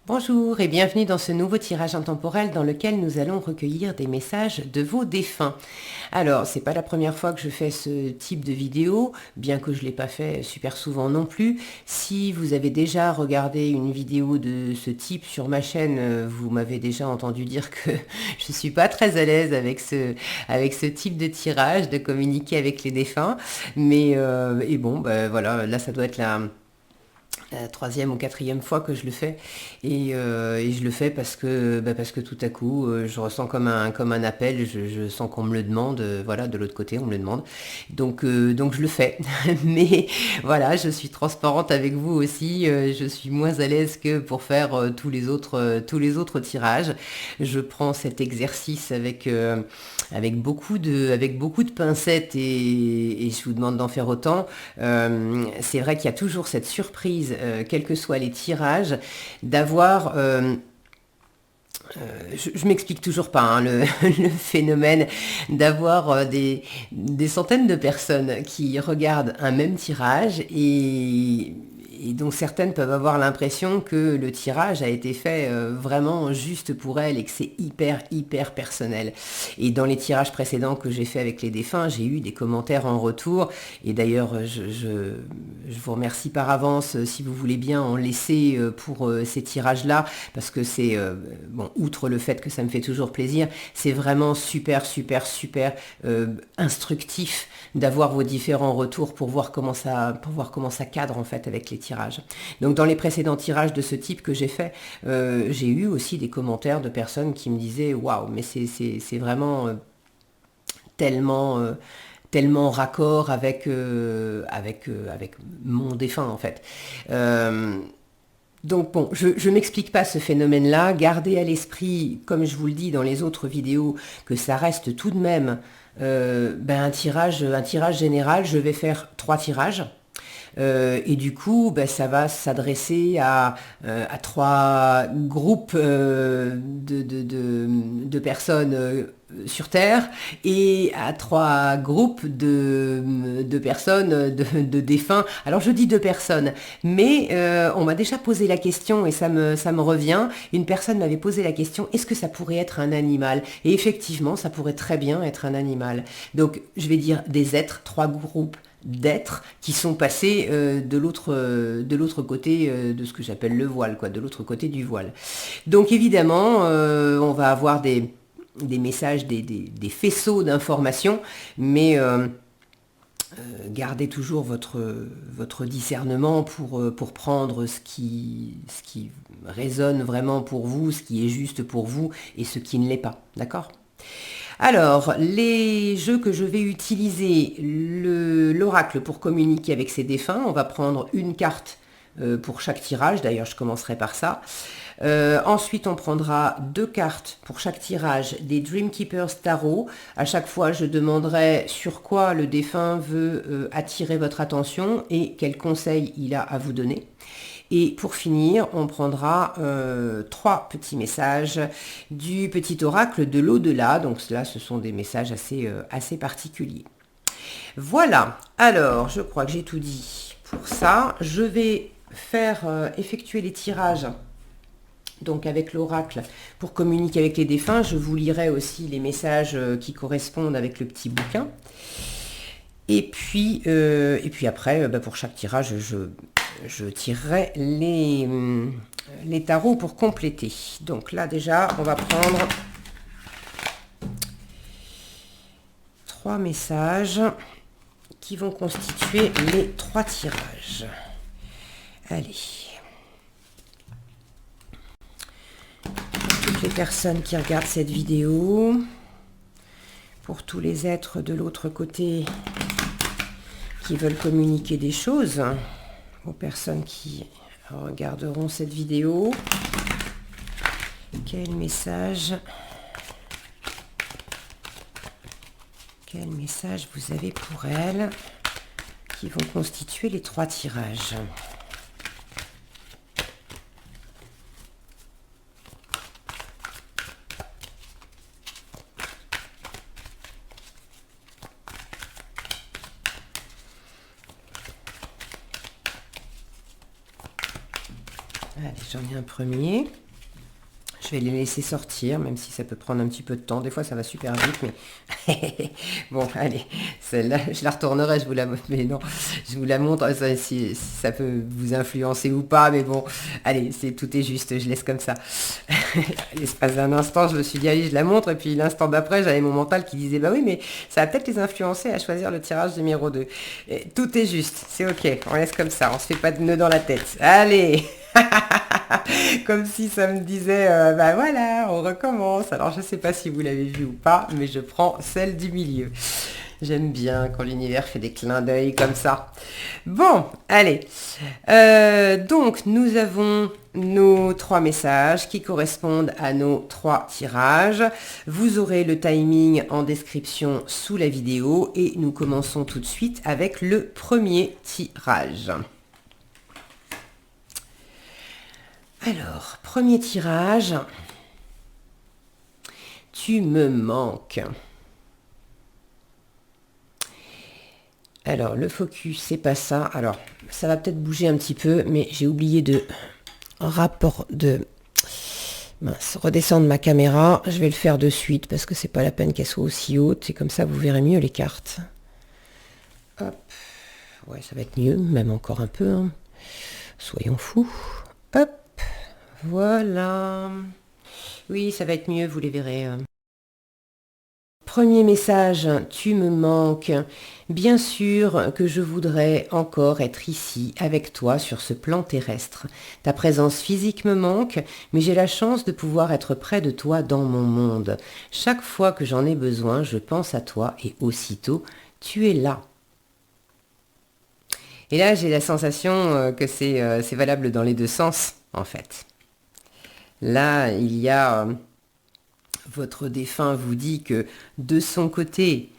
Bonjour et bienvenue dans ce nouveau tirage intemporel dans lequel nous allons recueillir des messages de vos défunts. Alors, c'est pas la première fois que je fais ce type de vidéo, bien que je l'ai pas fait super souvent non plus. Si vous avez déjà regardé une vidéo de ce type sur ma chaîne, vous m'avez déjà entendu dire que je suis pas très à l'aise avec ce type de tirage, de communiquer avec les défunts. Mais et bon, ben voilà, là ça doit être la troisième ou quatrième fois que je le fais et je le fais parce que tout à coup je ressens comme un appel, je sens qu'on me le demande, voilà, de l'autre côté on me le demande, donc je le fais. Mais voilà, je suis transparente avec vous aussi, je suis moins à l'aise que pour faire tous les autres tirages. Je prends cet exercice avec beaucoup de pincettes et je vous demande d'en faire autant. C'est vrai qu'il y a toujours cette surprise, quels que soient les tirages, d'avoir... je m'explique toujours pas hein, le phénomène d'avoir des centaines de personnes qui regardent un même tirage et dont certaines peuvent avoir l'impression que le tirage a été fait vraiment juste pour elles et que c'est hyper personnel. Et dans les tirages précédents que j'ai fait avec les défunts, j'ai eu des commentaires en retour et d'ailleurs je vous remercie par avance si vous voulez bien en laisser pour ces tirages-là parce que c'est, bon, outre le fait que ça me fait toujours plaisir, c'est vraiment super instructif d'avoir vos différents retours pour voir comment ça cadre en fait avec les tirages. Donc dans les précédents tirages de ce type que j'ai fait, j'ai eu aussi des commentaires de personnes qui me disaient waouh, mais c'est vraiment tellement raccord avec mon défunt en fait. Donc bon, je m'explique pas ce phénomène-là. Gardez à l'esprit, comme je vous le dis dans les autres vidéos, que ça reste tout de même un tirage général. Je vais faire 3 tirages. Et du coup, ça va s'adresser à 3 groupes de personnes sur Terre et à 3 groupes de personnes, de défunts. Alors je dis 2 personnes, mais on m'a déjà posé la question et ça me revient. Une personne m'avait posé la question, est-ce que ça pourrait être un animal? Et effectivement, ça pourrait très bien être un animal. Donc je vais dire des êtres, 3 groupes d'êtres qui sont passés de l'autre côté de ce que j'appelle le voile, quoi, de l'autre côté du voile. Donc évidemment, on va avoir des messages, des faisceaux d'informations, mais gardez toujours votre discernement pour prendre ce qui résonne vraiment pour vous, ce qui est juste pour vous et ce qui ne l'est pas, d'accord ? Alors, les jeux que je vais utiliser, l'oracle pour communiquer avec ses défunts, on va prendre une carte pour chaque tirage, d'ailleurs je commencerai par ça. Ensuite, on prendra 2 cartes pour chaque tirage des Dream Keepers Tarot. À chaque fois, je demanderai sur quoi le défunt veut attirer votre attention et quels conseils il a à vous donner. Et pour finir, on prendra 3 petits messages du petit oracle de l'au-delà. Donc là, ce sont des messages assez particuliers. Voilà, alors je crois que j'ai tout dit pour ça. Je vais faire effectuer les tirages donc avec l'oracle pour communiquer avec les défunts. Je vous lirai aussi les messages qui correspondent avec le petit bouquin. Et puis après, pour chaque tirage, je tirerai les tarots pour compléter. Donc là déjà, on va prendre 3 messages qui vont constituer les 3 tirages. Allez. Pour toutes les personnes qui regardent cette vidéo, pour tous les êtres de l'autre côté qui veulent communiquer des choses, aux personnes qui regarderont cette vidéo, quel message vous avez pour elles qui vont constituer les 3 tirages. Allez, j'en ai un premier. Je vais les laisser sortir, même si ça peut prendre un petit peu de temps. Des fois, ça va super vite, mais... bon, allez, celle-là, je la retournerai, je vous la... Mais non, je vous la montre, si ça peut vous influencer ou pas, mais bon, allez, tout est juste, je laisse comme ça. À l'espace d'un instant, je me suis dit, allez, je la montre, et puis l'instant d'après, j'avais mon mental qui disait, bah oui, mais ça va peut-être les influencer à choisir le tirage numéro 2. Et tout est juste, c'est ok, on laisse comme ça, on se fait pas de nœud dans la tête. Allez. Comme si ça me disait, bah voilà, on recommence. Alors je sais pas si vous l'avez vu ou pas, mais je prends celle du milieu. J'aime bien quand l'univers fait des clins d'œil comme ça. Bon, allez. Donc nous avons nos 3 messages qui correspondent à nos 3 tirages. Vous aurez le timing en description sous la vidéo et nous commençons tout de suite avec le premier tirage. Alors, premier tirage. Tu me manques. Alors, le focus, c'est pas ça. Alors, ça va peut-être bouger un petit peu, mais j'ai oublié de redescendre ma caméra. Je vais le faire de suite parce que c'est pas la peine qu'elle soit aussi haute. Et comme ça, vous verrez mieux les cartes. Hop. Ouais, ça va être mieux, même encore un peu. Hein. Soyons fous. Hop. Voilà. Oui, ça va être mieux, vous les verrez. Premier message, tu me manques. Bien sûr que je voudrais encore être ici avec toi sur ce plan terrestre. Ta présence physique me manque, mais j'ai la chance de pouvoir être près de toi dans mon monde. Chaque fois que j'en ai besoin, je pense à toi et aussitôt, tu es là. Et là, j'ai la sensation que c'est valable dans les deux sens, en fait. Là, il y a... votre défunt vous dit que de son côté,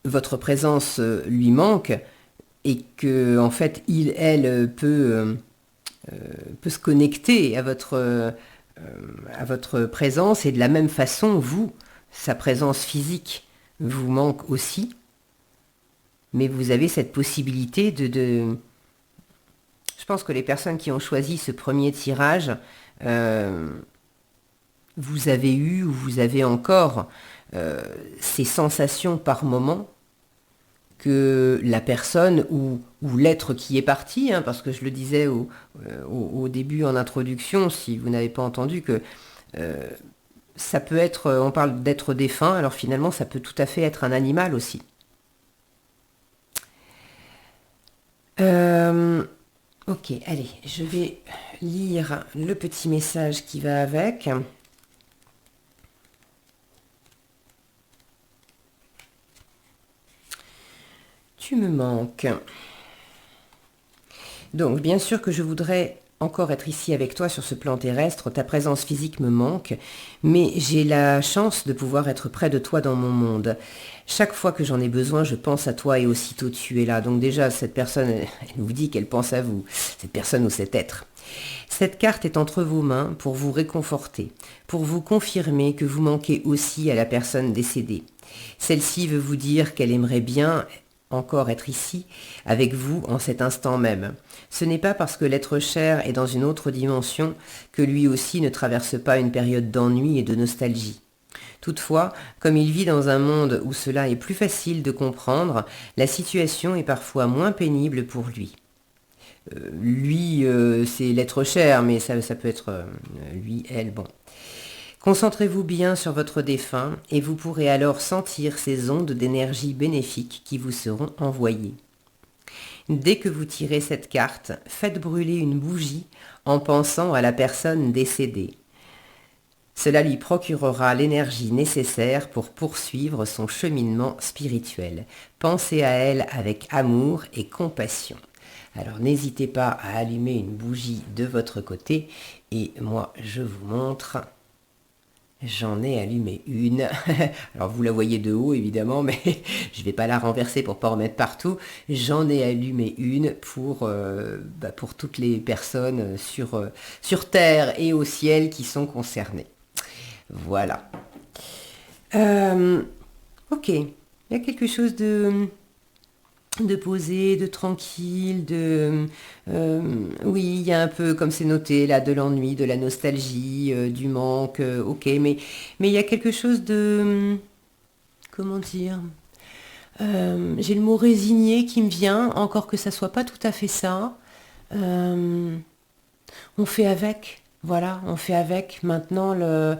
votre présence lui manque et que en fait, elle peut se connecter à votre présence et de la même façon, vous, sa présence physique vous manque aussi, mais vous avez cette possibilité de... Je pense que les personnes qui ont choisi ce premier tirage, vous avez eu ou vous avez encore ces sensations par moment que la personne ou l'être qui est parti, hein, parce que je le disais au début en introduction, si vous n'avez pas entendu, que ça peut être, on parle d'être défunt, alors finalement ça peut tout à fait être un animal aussi. Ok, allez, je vais lire le petit message qui va avec. Tu me manques. Donc, bien sûr que je voudrais encore être ici avec toi sur ce plan terrestre, ta présence physique me manque, mais j'ai la chance de pouvoir être près de toi dans mon monde. Chaque fois que j'en ai besoin, je pense à toi et aussitôt tu es là. Donc déjà, cette personne, elle vous dit qu'elle pense à vous, cette personne ou cet être. Cette carte est entre vos mains pour vous réconforter, pour vous confirmer que vous manquez aussi à la personne décédée. Celle-ci veut vous dire qu'elle aimerait bien encore être ici, avec vous en cet instant même. Ce n'est pas parce que l'être cher est dans une autre dimension que lui aussi ne traverse pas une période d'ennui et de nostalgie. Toutefois, comme il vit dans un monde où cela est plus facile de comprendre, la situation est parfois moins pénible pour lui. Lui, c'est l'être cher, mais ça peut être lui, elle, bon. Concentrez-vous bien sur votre défunt et vous pourrez alors sentir ces ondes d'énergie bénéfique qui vous seront envoyées. Dès que vous tirez cette carte, faites brûler une bougie en pensant à la personne décédée. Cela lui procurera l'énergie nécessaire pour poursuivre son cheminement spirituel. Pensez à elle avec amour et compassion. Alors n'hésitez pas à allumer une bougie de votre côté et moi je vous montre... J'en ai allumé une. Alors vous la voyez de haut évidemment, mais je ne vais pas la renverser pour ne pas en mettre partout. J'en ai allumé une pour toutes les personnes sur Terre et au ciel qui sont concernées. Voilà. Ok. Il y a quelque chose de de posé, de tranquille, oui, il y a un peu, comme c'est noté, là, de l'ennui, de la nostalgie, du manque, ok, mais il y a quelque chose de, comment dire, j'ai le mot résigné qui me vient, encore que ça soit pas tout à fait ça. Euh, on fait avec, voilà, on fait avec. Maintenant, la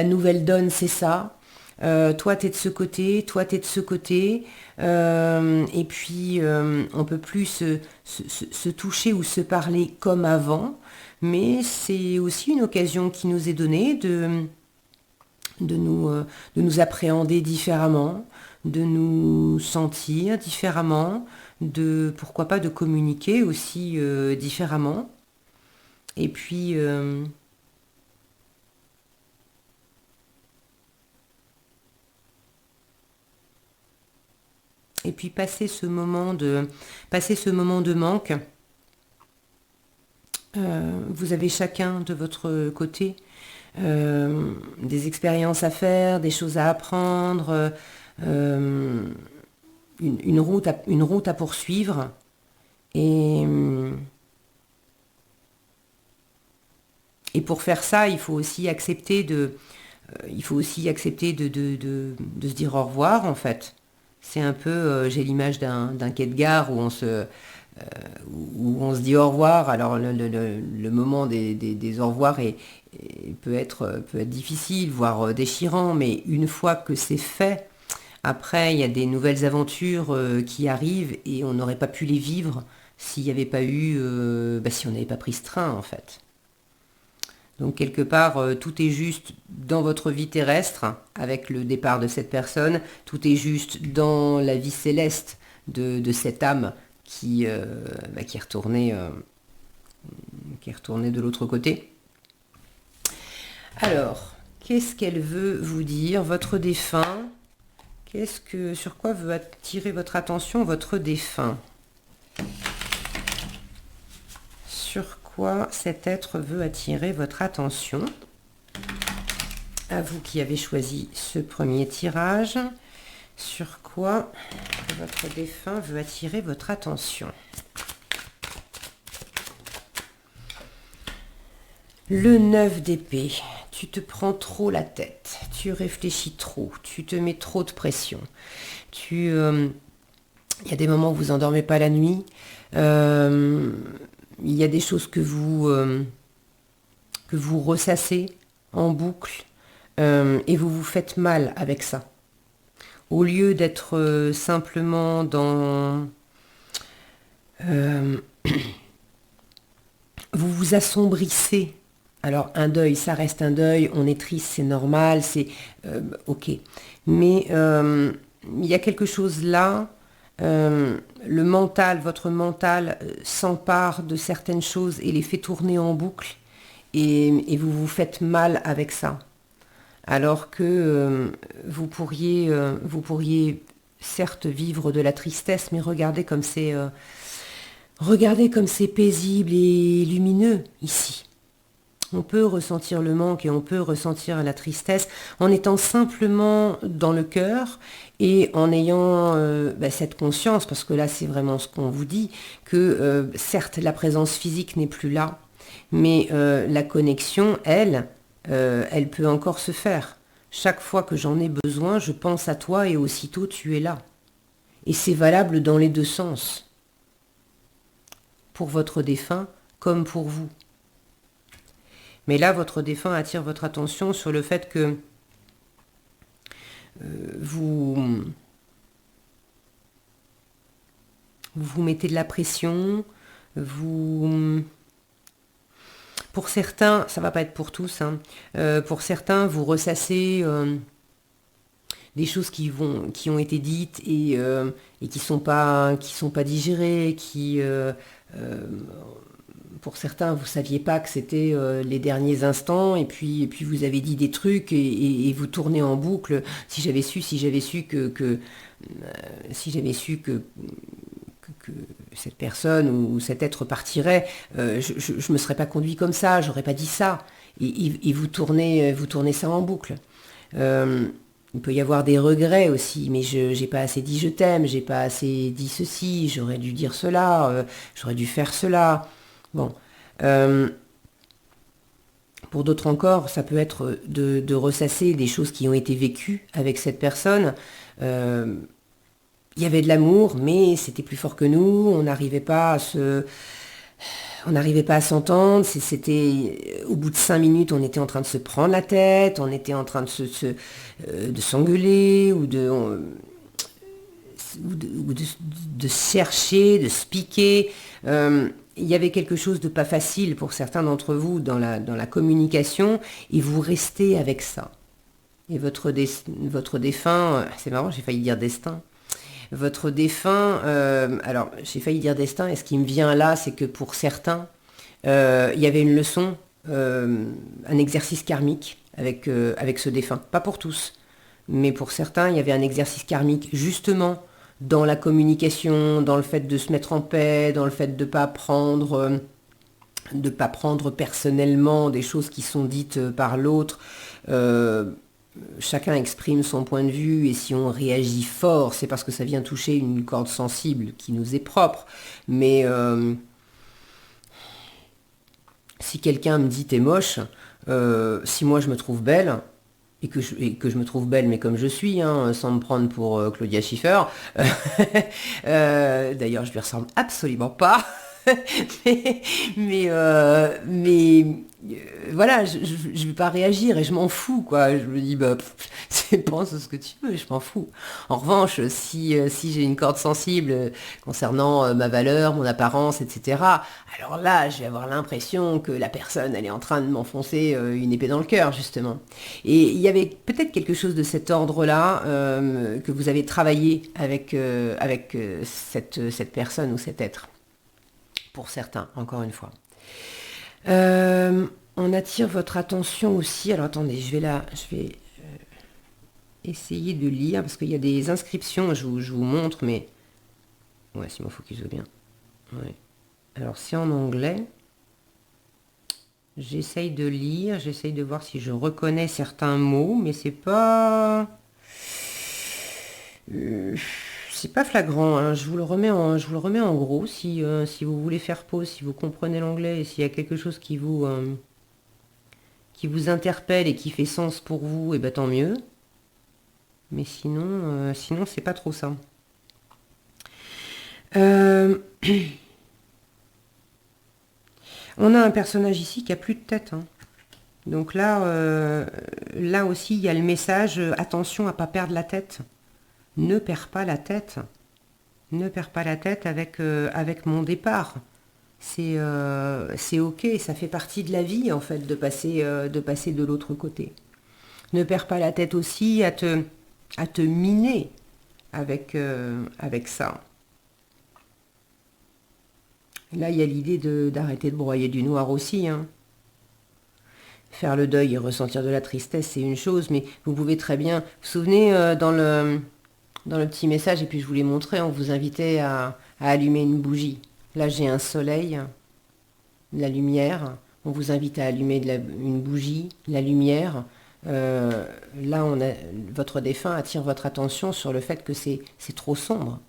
nouvelle donne, c'est ça. Toi, tu es de ce côté, toi, tu es de ce côté. Et puis, on peut plus se toucher ou se parler comme avant. Mais c'est aussi une occasion qui nous est donnée de nous appréhender différemment, de nous sentir différemment, pourquoi pas, de communiquer aussi différemment. Et puis, passer ce moment de manque, vous avez chacun de votre côté des expériences à faire, des choses à apprendre, une route à poursuivre. Et, et pour faire ça, il faut aussi accepter de se dire au revoir, en fait. C'est un peu, j'ai l'image d'un quai de gare où on se dit au revoir. Alors le moment des au revoir peut être difficile, voire déchirant, mais une fois que c'est fait, après il y a des nouvelles aventures qui arrivent et on n'aurait pas pu les vivre s'il n'y avait pas eu, si on n'avait pas pris ce train, en fait. Donc quelque part, tout est juste dans votre vie terrestre, avec le départ de cette personne, tout est juste dans la vie céleste de cette âme qui est qui est retournée de l'autre côté. Alors, qu'est-ce qu'elle veut vous dire, votre défunt? Sur quoi veut attirer votre attention, votre défunt? Sur quoi cet être veut attirer votre attention? À vous qui avez choisi ce premier tirage, sur quoi votre défunt veut attirer votre attention? Le 9 d'épée. Tu te prends trop la tête, tu réfléchis trop, tu te mets trop de pression. Il y a des moments où vous endormez pas la nuit. Il y a des choses que vous ressassez en boucle et vous vous faites mal avec ça. Au lieu d'être simplement dans... vous vous assombrissez. Alors un deuil, ça reste un deuil, on est triste, c'est normal, c'est ok. Mais il y a quelque chose là, votre mental s'empare de certaines choses et les fait tourner en boucle et vous vous faites mal avec ça. Alors que vous pourriez certes vivre de la tristesse, mais regardez comme c'est paisible et lumineux ici. On peut ressentir le manque et on peut ressentir la tristesse en étant simplement dans le cœur et en ayant cette conscience, parce que là c'est vraiment ce qu'on vous dit, que certes la présence physique n'est plus là, mais la connexion, elle peut encore se faire. Chaque fois que j'en ai besoin, je pense à toi et aussitôt tu es là. Et c'est valable dans les deux sens, pour votre défunt comme pour vous. Mais là, votre défunt attire votre attention sur le fait que vous mettez de la pression, pour certains, ça va pas être pour tous, hein, pour certains, vous ressassez des choses qui ont été dites et qui sont pas digérées, pour certains, vous ne saviez pas que c'était les derniers instants, et puis vous avez dit des trucs, et vous tournez en boucle. Si j'avais su que cette personne ou cet être partirait, je ne me serais pas conduit comme ça, j'aurais pas dit ça. Et vous tournez ça en boucle. Il peut y avoir des regrets aussi, mais je j'ai pas assez dit je t'aime, j'ai pas assez dit ceci, j'aurais dû dire cela, j'aurais dû faire cela. Bon. Euh, pour d'autres encore, ça peut être de ressasser des choses qui ont été vécues avec cette personne. Euh, il y avait de l'amour, mais c'était plus fort que nous, on n'arrivait pas à s'entendre, c'était au bout de 5 minutes, on était en train de se prendre la tête, on était en train de s'engueuler ou de chercher, de se piquer. Il y avait quelque chose de pas facile pour certains d'entre vous dans la communication et vous restez avec ça. Et votre défunt, c'est marrant, j'ai failli dire destin. Votre défunt, alors j'ai failli dire destin, et ce qui me vient là, c'est que pour certains, il y avait une leçon, un exercice karmique avec ce défunt. Pas pour tous, mais pour certains, il y avait un exercice karmique justement dans la communication, dans le fait de se mettre en paix, dans le fait de pas prendre personnellement des choses qui sont dites par l'autre. Euh, Chacun exprime son point de vue et si on réagit fort, c'est parce que ça vient toucher une corde sensible qui nous est propre. Mais si quelqu'un me dit t'es moche, si moi je me trouve belle, et que je me trouve belle mais comme je suis, hein, sans me prendre pour Claudia Schiffer, d'ailleurs je lui ressemble absolument pas, mais, mais voilà, je vais pas réagir et je m'en fous, quoi. Je me dis, bah, pense ce que tu veux, je m'en fous. En revanche, si j'ai une corde sensible concernant ma valeur, mon apparence, etc., alors là, je vais avoir l'impression que la personne, elle est en train de m'enfoncer une épée dans le cœur, justement. Et il y avait peut-être quelque chose de cet ordre-là que vous avez travaillé avec cette personne ou cet être. Pour certains, encore une fois. On attire votre attention aussi. Alors attendez, je vais essayer de lire parce qu'il y a des inscriptions, je vous montre, mais ouais, si mon focus veut bien. Ouais. Alors c'est en anglais. J'essaye de lire, j'essaye de voir si je reconnais certains mots, mais c'est pas flagrant, hein. Je vous le remets en gros si vous voulez faire pause, si vous comprenez l'anglais et s'il y a quelque chose qui vous interpelle et qui fait sens pour vous, et ben tant mieux. Mais sinon c'est pas trop ça. Euh, on a un personnage ici qui a plus de tête, hein. Donc là aussi il y a le message attention à pas perdre la tête. Ne perds pas la tête. Ne perds pas la tête avec mon départ. C'est ok, ça fait partie de la vie en fait de passer de l'autre côté. Ne perds pas la tête aussi à te miner avec ça. Là, il y a l'idée d'arrêter de broyer du noir aussi, hein. Faire le deuil et ressentir de la tristesse, c'est une chose, mais vous pouvez très bien... Vous vous souvenez, dans le petit message, et puis je vous l'ai montré, on vous invitait à allumer une bougie. Là, j'ai un soleil, de la lumière. On vous invite à allumer une bougie, la lumière. Là, votre défunt attire votre attention sur le fait que c'est trop sombre.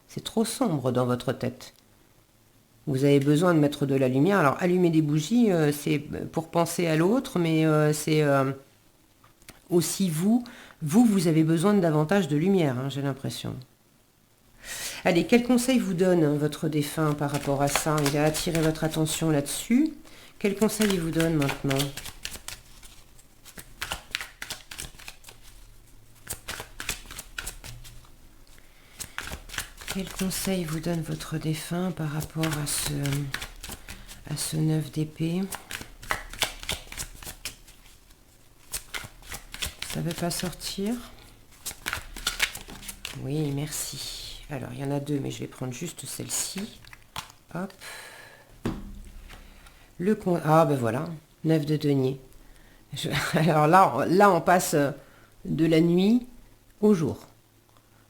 C'est trop sombre dans votre tête. Vous avez besoin de mettre de la lumière. Alors, allumer des bougies, c'est pour penser à l'autre, mais c'est aussi vous avez besoin de davantage de lumière, hein, j'ai l'impression. Allez, quel conseil vous donne votre défunt par rapport à ça? Il a attiré votre attention là-dessus. Quel conseil il vous donne maintenant? Quel conseil vous donne votre défunt par rapport à ce 9 d'épée? Ça ne veut pas sortir? Oui, merci. Alors, il y en a deux, mais je vais prendre juste celle-ci. Hop. Ah, ben voilà. 9 de denier. Alors là, on passe de la nuit au jour.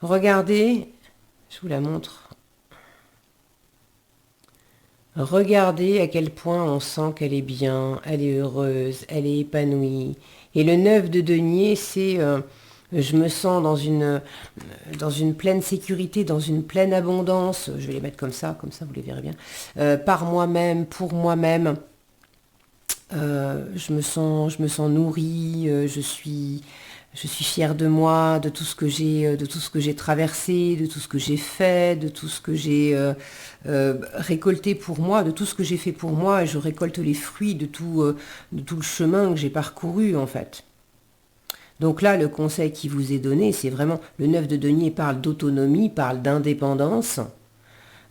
Regardez, je vous la montre. Regardez à quel point on sent qu'elle est bien, elle est heureuse, elle est épanouie. Et le 9 de denier, c'est Je me sens dans une pleine sécurité, dans une pleine abondance. Je vais les mettre comme ça vous les verrez bien. Par moi-même, pour moi-même. Je me sens nourrie. Je suis fière de moi, de tout ce que j'ai traversé, de tout ce que j'ai fait, de tout ce que j'ai récolté pour moi, de tout ce que j'ai fait pour moi. Et je récolte les fruits de tout le chemin que j'ai parcouru en fait. Donc là, le conseil qui vous est donné, c'est vraiment, le 9 de denier parle d'autonomie, parle d'indépendance.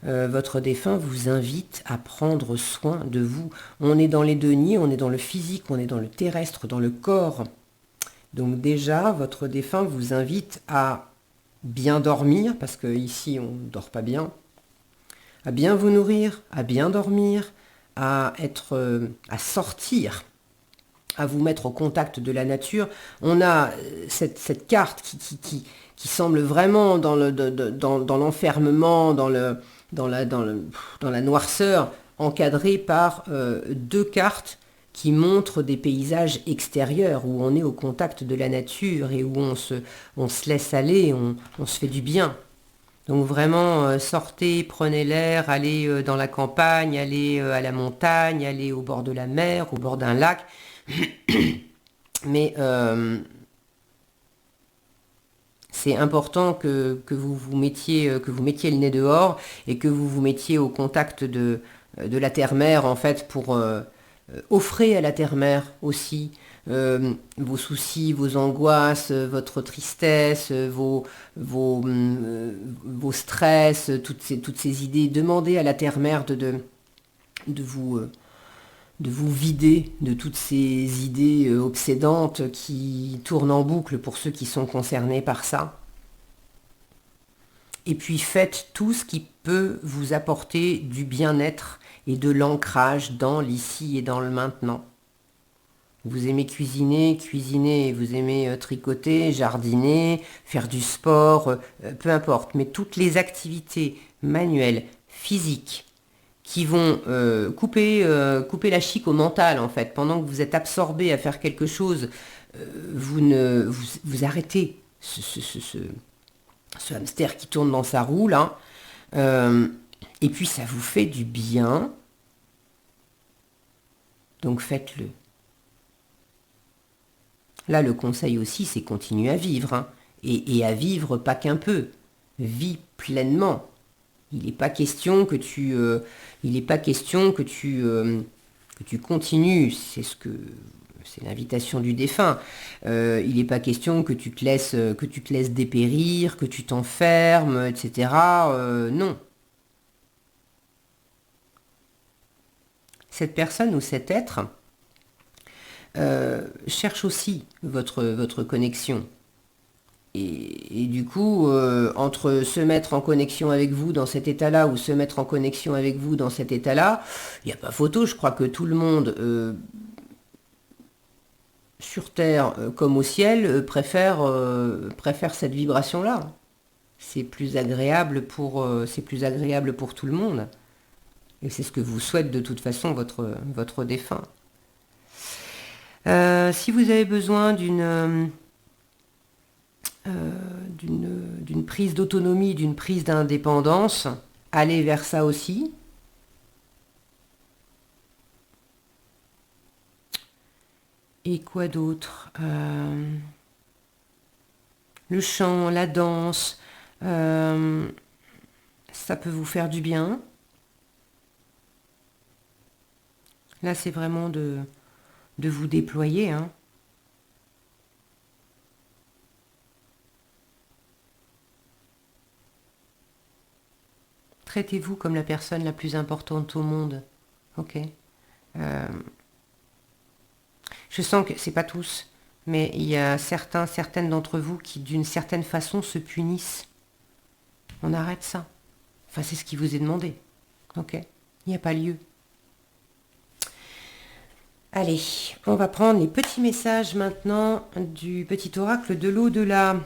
Votre défunt vous invite à prendre soin de vous. On est dans les deniers, on est dans le physique, on est dans le terrestre, dans le corps. Donc déjà, votre défunt vous invite à bien dormir, parce qu'ici on ne dort pas bien, à bien vous nourrir, à bien dormir, à sortir, à vous mettre au contact de la nature. On a cette carte qui semble vraiment dans l'enfermement, dans la noirceur, encadrée par deux cartes qui montrent des paysages extérieurs où on est au contact de la nature et où on se laisse aller, on se fait du bien. Donc vraiment, sortez, prenez l'air, allez dans la campagne, allez à la montagne, allez au bord de la mer, au bord d'un lac. Mais c'est important que vous mettiez le nez dehors et que vous vous mettiez au contact de la terre-mère, en fait, pour offrir à la terre-mère aussi vos soucis, vos angoisses, votre tristesse, vos stress, toutes ces idées. Demandez à la terre-mère de vous vider de toutes ces idées obsédantes qui tournent en boucle pour ceux qui sont concernés par ça. Et puis faites tout ce qui peut vous apporter du bien-être et de l'ancrage dans l'ici et dans le maintenant. Vous aimez cuisiner, vous aimez tricoter, jardiner, faire du sport, peu importe. Mais toutes les activités manuelles, physiques, qui vont couper la chic au mental, en fait. Pendant que vous êtes absorbé à faire quelque chose, vous arrêtez ce hamster qui tourne dans sa roue, là. Et puis, ça vous fait du bien. Donc, faites-le. Là, le conseil aussi, c'est continuer à vivre. Hein. Et à vivre pas qu'un peu. Vis pleinement. Il n'est pas question que tu continues, c'est l'invitation du défunt. Il n'est pas question que tu te laisses dépérir, que tu t'enfermes, etc. Non. Cette personne ou cet être cherche aussi votre connexion. Et du coup, entre se mettre en connexion avec vous dans cet état-là ou se mettre en connexion avec vous dans cet état-là, il n'y a pas photo. Je crois que tout le monde, sur Terre comme au ciel, préfère cette vibration-là. C'est plus agréable pour tout le monde. Et c'est ce que vous souhaite de toute façon votre défunt. Si vous avez besoin d'une prise d'autonomie, d'une prise d'indépendance, allez vers ça aussi. Et quoi d'autre le chant, la danse, ça peut vous faire du bien. Là, c'est vraiment de vous déployer, hein. Traitez-vous comme la personne la plus importante au monde. Ok. Je sens que c'est pas tous, mais il y a certaines d'entre vous qui, d'une certaine façon, se punissent. On arrête ça. Enfin, c'est ce qui vous est demandé. Ok. Il n'y a pas lieu. Allez, on va prendre les petits messages maintenant du petit oracle de l'au-delà.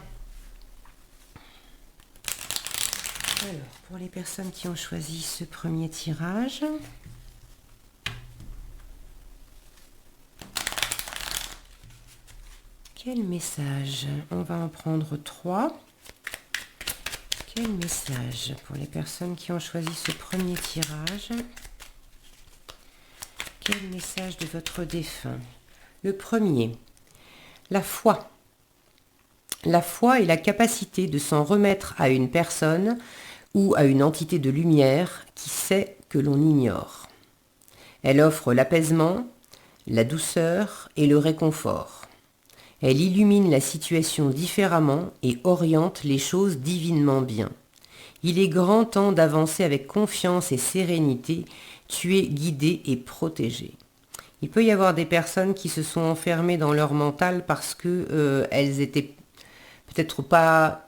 Alors, pour les personnes qui ont choisi ce premier tirage, Quel message? On va en prendre 3. Quel message pour les personnes qui ont choisi ce premier tirage? Quel message de votre défunt? Le premier, la foi. La foi est la capacité de s'en remettre à une personne ou à une entité de lumière qui sait que l'on ignore. Elle offre l'apaisement, la douceur et le réconfort. Elle illumine la situation différemment et oriente les choses divinement bien. Il est grand temps d'avancer avec confiance et sérénité. Tu es guidé et protégé. Il peut y avoir des personnes qui se sont enfermées dans leur mental parce que elles étaient peut-être pas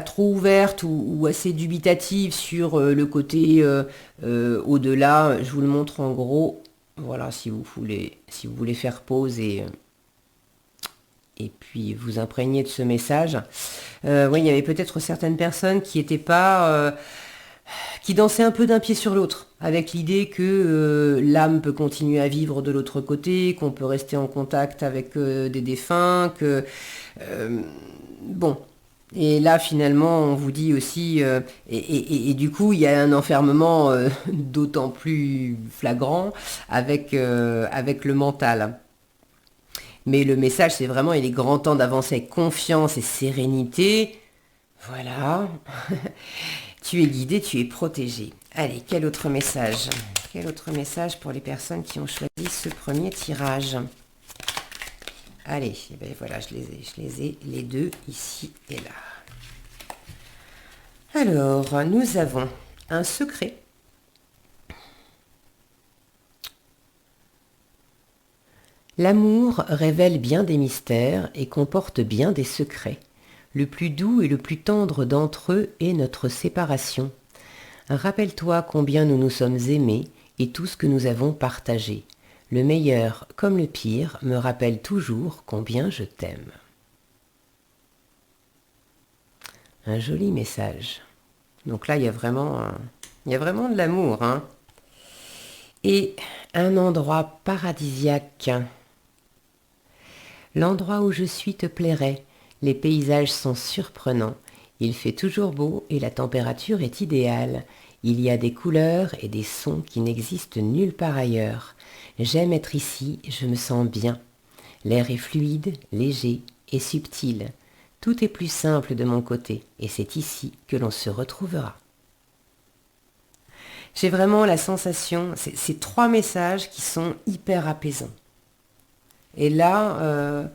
trop ouvertes ou assez dubitatives sur le côté au-delà. Je vous le montre en gros. Voilà, si vous voulez faire pause et puis vous imprégner de ce message. Oui, il y avait peut-être certaines personnes qui étaient pas... qui dansaient un peu d'un pied sur l'autre, avec l'idée que l'âme peut continuer à vivre de l'autre côté, qu'on peut rester en contact avec des défunts, que... bon. Et là, finalement, on vous dit aussi... et du coup, il y a un enfermement d'autant plus flagrant avec le mental. Mais le message, c'est vraiment, il est grand temps d'avancer avec confiance et sérénité. Voilà. Tu es guidé, tu es protégé. Allez, quel autre message? Quel autre message pour les personnes qui ont choisi ce premier tirage? Allez, et ben voilà, je les ai les deux ici et là. Alors, nous avons un secret. L'amour révèle bien des mystères et comporte bien des secrets. Le plus doux et le plus tendre d'entre eux est notre séparation. Rappelle-toi combien nous nous sommes aimés et tout ce que nous avons partagé. Le meilleur comme le pire me rappelle toujours combien je t'aime. Un joli message. Donc là, il y a vraiment de l'amour, hein. Et un endroit paradisiaque. L'endroit où je suis te plairait. Les paysages sont surprenants. Il fait toujours beau et la température est idéale. Il y a des couleurs et des sons qui n'existent nulle part ailleurs. J'aime être ici, je me sens bien. L'air est fluide, léger et subtil. Tout est plus simple de mon côté et c'est ici que l'on se retrouvera. J'ai vraiment la sensation, ces 3 messages qui sont hyper apaisants. Et là,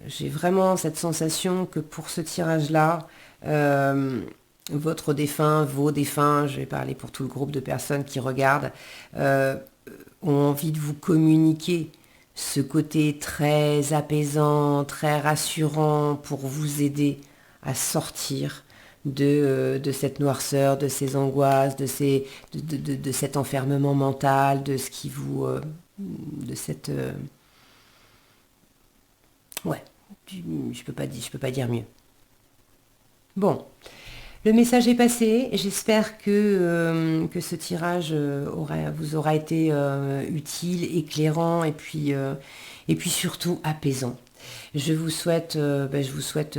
j'ai vraiment cette sensation que pour ce tirage-là, votre défunt, vos défunts, je vais parler pour tout le groupe de personnes qui regardent, ont envie de vous communiquer ce côté très apaisant, très rassurant pour vous aider à sortir de cette noirceur, de ces angoisses, de cet enfermement mental, de ce qui vous... de cette... ouais, je peux pas dire mieux. Bon, le message est passé. J'espère que ce tirage vous aura été utile, éclairant et puis surtout apaisant. Je vous souhaite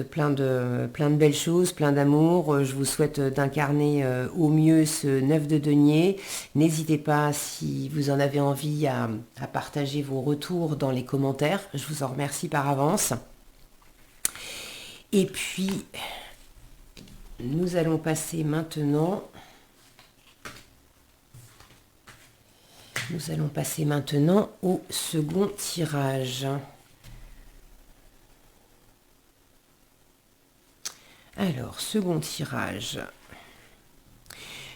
plein de belles choses, plein d'amour. Je vous souhaite d'incarner au mieux ce 9 de denier. N'hésitez pas, si vous en avez envie, à partager vos retours dans les commentaires. Je vous en remercie par avance. Et puis, nous allons passer maintenant... au second tirage. Alors, second tirage.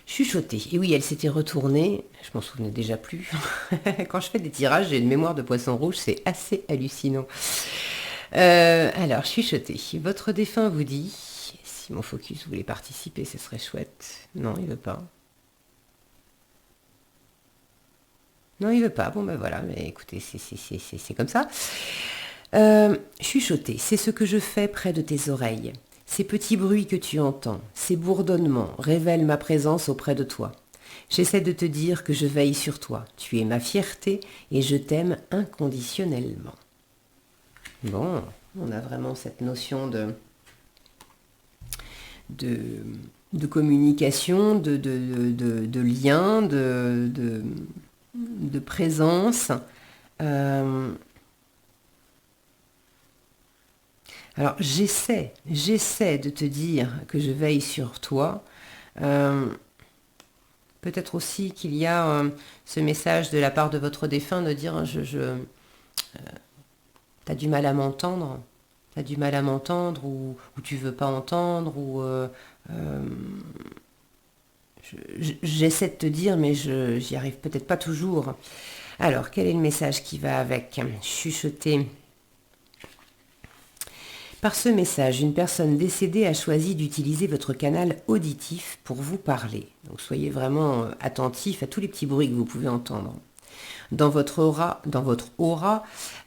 Chuchoter. Et oui, elle s'était retournée. Je m'en souvenais déjà plus. Quand je fais des tirages, j'ai une mémoire de poisson rouge. C'est assez hallucinant. Alors, chuchoter. Votre défunt vous dit... Si mon focus voulait participer, ce serait chouette. Non, il veut pas. Non, il veut pas. Bon, ben voilà. Mais écoutez, c'est comme ça. Chuchoter. C'est ce que je fais près de tes oreilles. Ces petits bruits que tu entends, ces bourdonnements révèlent ma présence auprès de toi. J'essaie de te dire que je veille sur toi. Tu es ma fierté et je t'aime inconditionnellement. Bon, on a vraiment cette notion de, de communication, de lien, de présence. Euh, alors j'essaie de te dire que je veille sur toi. Euh, Peut-être aussi qu'il y a ce message de la part de votre défunt de dire t'as du mal à m'entendre, t'as du mal à m'entendre ou tu veux pas entendre ou euh, j'essaie de te dire mais j'y arrive peut-être pas toujours. Alors quel est le message qui va avec? Chuchoter. Par ce message, une personne décédée a choisi d'utiliser votre canal auditif pour vous parler. Donc soyez vraiment attentif à tous les petits bruits que vous pouvez entendre. Dans votre aura,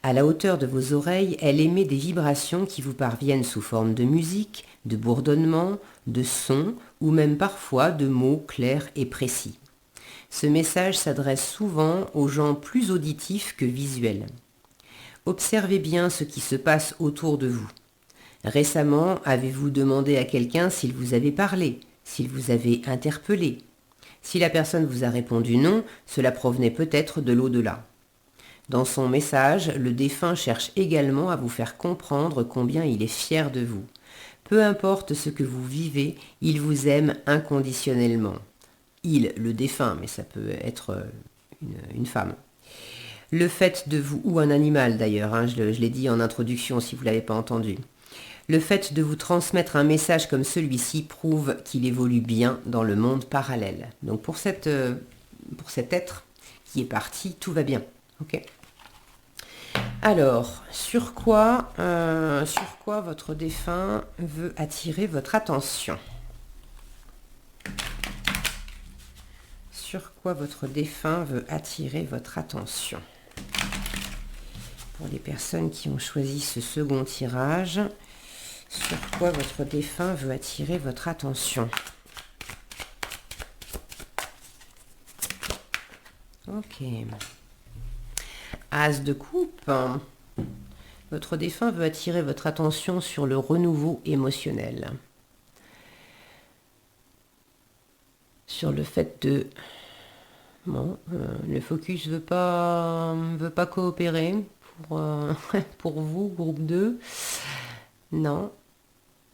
à la hauteur de vos oreilles, elle émet des vibrations qui vous parviennent sous forme de musique, de bourdonnement, de sons ou même parfois de mots clairs et précis. Ce message s'adresse souvent aux gens plus auditifs que visuels. Observez bien ce qui se passe autour de vous. Récemment, avez-vous demandé à quelqu'un s'il vous avait parlé, s'il vous avait interpellé? Si la personne vous a répondu non, cela provenait peut-être de l'au-delà. Dans son message, le défunt cherche également à vous faire comprendre combien il est fier de vous. Peu importe ce que vous vivez, il vous aime inconditionnellement. Il, le défunt, mais ça peut être une femme. Le fait de vous, ou un animal d'ailleurs, hein, je l'ai dit en introduction si vous ne l'avez pas entendu. Le fait de vous transmettre un message comme celui-ci prouve qu'il évolue bien dans le monde parallèle. Donc pour cet être qui est parti, tout va bien. Ok. Alors, sur quoi votre défunt veut attirer votre attention? Sur quoi votre défunt veut attirer votre attention? Pour les personnes qui ont choisi ce second tirage, sur quoi votre défunt veut attirer votre attention? Ok. As de coupe. Votre défunt veut attirer votre attention sur le renouveau émotionnel. Sur le fait de... Bon, le focus veut pas coopérer pour, pour vous, groupe 2. Non.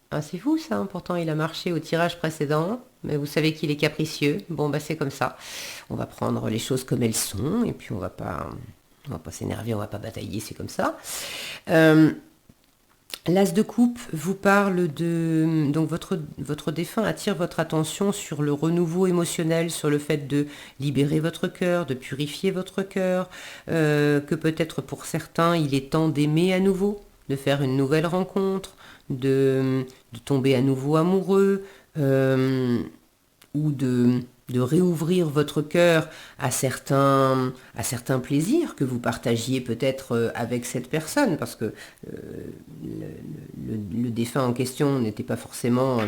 Ah, c'est fou ça, hein. Pourtant il a marché au tirage précédent, mais vous savez qu'il est capricieux. Bon bah c'est comme ça. On va prendre les choses comme elles sont et puis on va pas s'énerver, on va pas batailler, c'est comme ça. L'As de coupe vous parle de... Donc votre défunt attire votre attention sur le renouveau émotionnel, sur le fait de libérer votre cœur, de purifier votre cœur, que peut-être pour certains il est temps d'aimer à nouveau, de faire une nouvelle rencontre, de tomber à nouveau amoureux, ou de réouvrir votre cœur à certains plaisirs que vous partagiez peut-être avec cette personne, parce que le défunt en question n'était pas forcément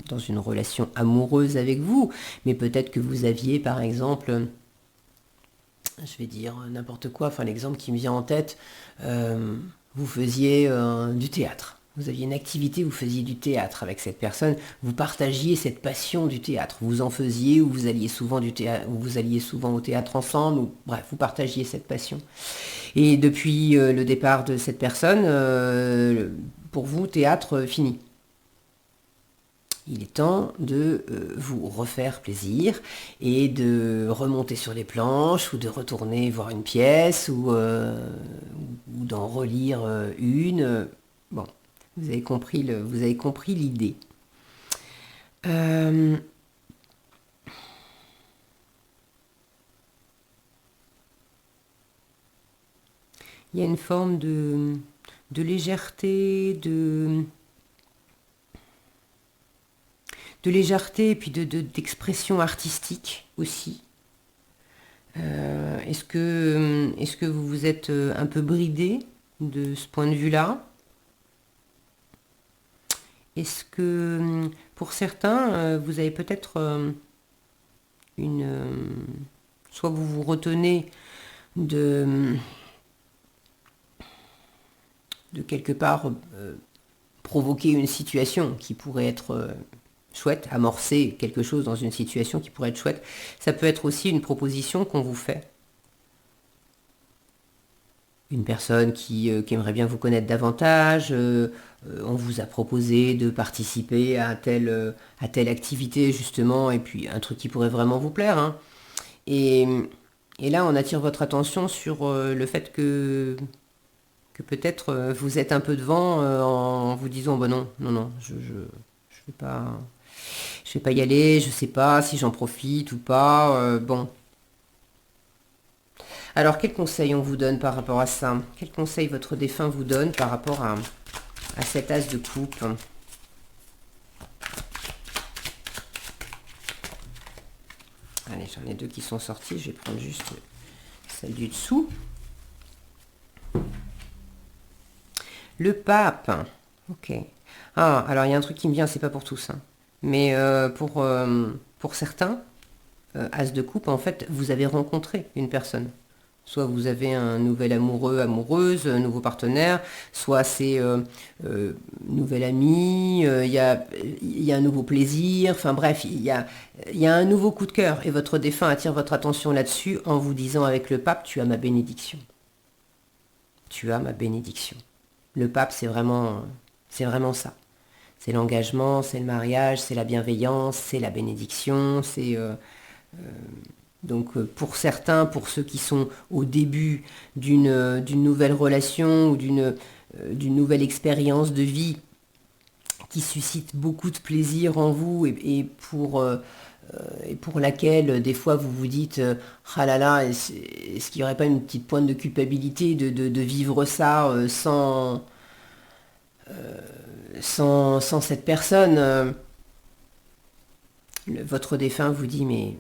dans une relation amoureuse avec vous, mais peut-être que vous aviez par exemple, je vais dire n'importe quoi, enfin l'exemple qui me vient en tête, vous faisiez du théâtre. Vous aviez une activité, vous faisiez du théâtre avec cette personne, vous partagiez cette passion du théâtre. Vous en faisiez ou vous alliez souvent au théâtre ensemble, ou bref, vous partagiez cette passion. Et depuis le départ de cette personne, pour vous, théâtre fini. Il est temps de vous refaire plaisir et de remonter sur les planches ou de retourner voir une pièce ou d'en relire une. Bon, vous avez compris l'idée. Il y a une forme de légèreté, de légèreté et puis d'expression artistique aussi. Est-ce que vous vous êtes un peu bridé de ce point de vue-là? Est-ce que pour certains, vous avez peut-être soit vous vous retenez de, de quelque part provoquer une situation qui pourrait être chouette, amorcer quelque chose dans une situation qui pourrait être chouette. Ça peut être aussi une proposition qu'on vous fait. Une personne qui aimerait bien vous connaître davantage, on vous a proposé de participer à telle activité justement, et puis un truc qui pourrait vraiment vous plaire, hein. Et, et là, on attire votre attention sur le fait que peut-être vous êtes un peu devant en vous disant, bah non, non, non, je vais pas y aller, je sais pas si j'en profite ou pas, bon. Alors, quel conseil on vous donne par rapport à ça? Quel conseil votre défunt vous donne par rapport à cet as de coupe? Allez, j'en ai deux qui sont sortis, je vais prendre juste celle du dessous. Le pape. Ok. Ah, alors il y a un truc qui me vient, c'est pas pour tous, hein. Mais pour certains, as de coupe, en fait, vous avez rencontré une personne. Soit vous avez un nouvel amoureux, amoureuse, un nouveau partenaire, soit c'est nouvel ami, il y a un nouveau plaisir, enfin bref, il y a un nouveau coup de cœur et votre défunt attire votre attention là-dessus en vous disant avec le pape, tu as ma bénédiction. Tu as ma bénédiction. Le pape, c'est vraiment ça. C'est l'engagement, c'est le mariage, c'est la bienveillance, c'est la bénédiction, c'est... Donc pour certains, pour ceux qui sont au début d'une nouvelle relation ou d'une nouvelle expérience de vie qui suscite beaucoup de plaisir en vous et pour laquelle des fois vous vous dites ah là là, est-ce qu'il n'y aurait pas une petite pointe de culpabilité de vivre ça sans cette personne, votre défunt vous dit mais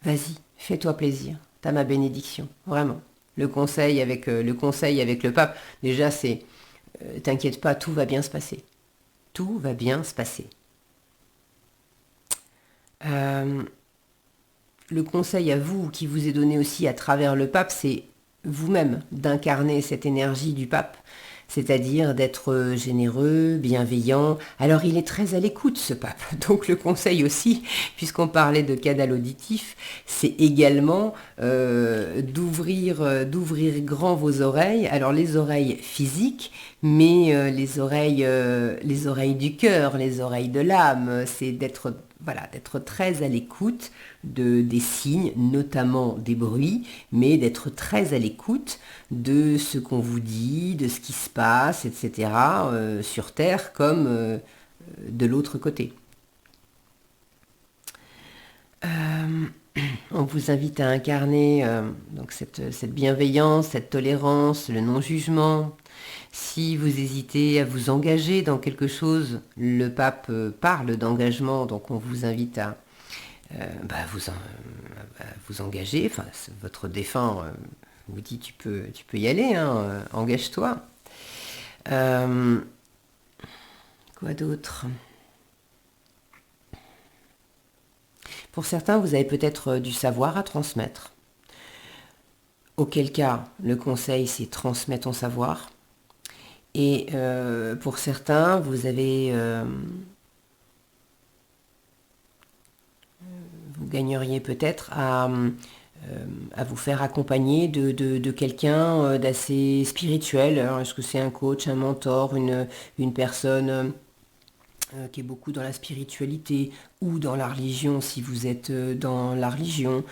vas-y, fais-toi plaisir, t'as ma bénédiction, vraiment. Le conseil avec le pape, déjà c'est t'inquiète pas, tout va bien se passer. Tout va bien se passer. Le conseil à vous qui vous est donné aussi à travers le pape, c'est vous-même d'incarner cette énergie du pape, c'est-à-dire d'être généreux, bienveillant. Alors il est très à l'écoute ce pape, donc le conseil aussi, puisqu'on parlait de canal auditif, c'est également d'ouvrir grand vos oreilles, alors les oreilles physiques, mais les oreilles du cœur, les oreilles de l'âme, c'est d'être très à l'écoute des signes, notamment des bruits, mais d'être très à l'écoute de ce qu'on vous dit, de ce qui se passe, etc., sur Terre comme de l'autre côté. On vous invite à incarner donc cette bienveillance, cette tolérance, le non-jugement. Si vous hésitez à vous engager dans quelque chose, le pape parle d'engagement, donc on vous invite à vous engager. Enfin, votre défunt vous dit tu peux y aller, hein, engage-toi. Quoi d'autre ? Pour certains, vous avez peut-être du savoir à transmettre. Auquel cas, le conseil, c'est transmettre ton savoir. Et pour certains, vous gagneriez peut-être à vous faire accompagner de quelqu'un d'assez spirituel. Alors, est-ce que c'est un coach, un mentor, une personne qui est beaucoup dans la spiritualité ou dans la religion, si vous êtes dans la religion.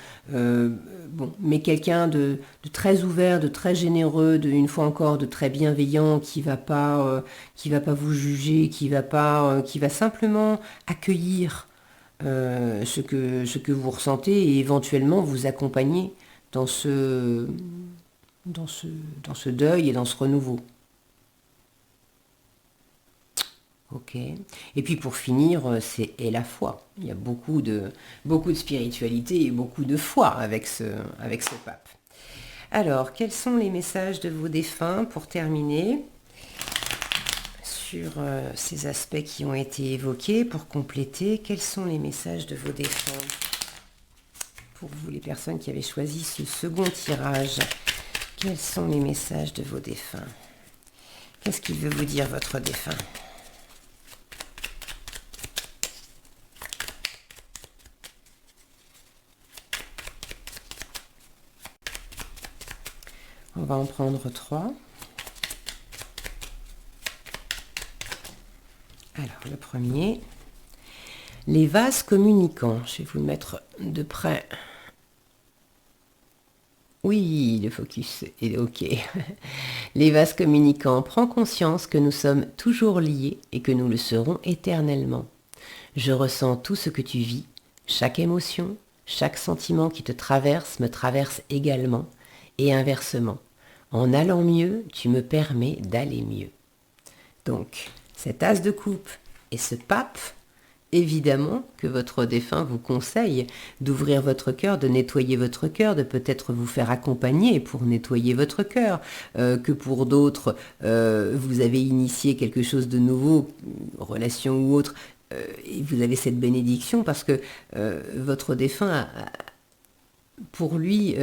Mais quelqu'un de très ouvert, de très généreux, une fois encore, de très bienveillant, qui va pas vous juger, qui va simplement accueillir ce que vous ressentez et éventuellement vous accompagner dans ce deuil et dans ce renouveau. Ok. Et puis pour finir, c'est la foi. Il y a beaucoup de spiritualité et beaucoup de foi avec ce pape. Alors, quels sont les messages de vos défunts pour terminer sur ces aspects qui ont été évoqués? Pour compléter, quels sont les messages de vos défunts pour vous, les personnes qui avaient choisi ce second tirage? Quels sont les messages de vos défunts? Qu'est-ce qu'il veut vous dire, votre défunt? On va en prendre 3. Alors, le premier. Les vases communicants. Je vais vous le mettre de près. Oui, le focus est OK. Les vases communicants. Prends conscience que nous sommes toujours liés et que nous le serons éternellement. Je ressens tout ce que tu vis. Chaque émotion, chaque sentiment qui te traverse me traverse également. Et inversement. En allant mieux, tu me permets d'aller mieux. Donc, cet as de coupe et ce pape, évidemment que votre défunt vous conseille d'ouvrir votre cœur, de nettoyer votre cœur, de peut-être vous faire accompagner pour nettoyer votre cœur, que pour d'autres, vous avez initié quelque chose de nouveau, relation ou autre, et vous avez cette bénédiction parce que votre défunt pour lui,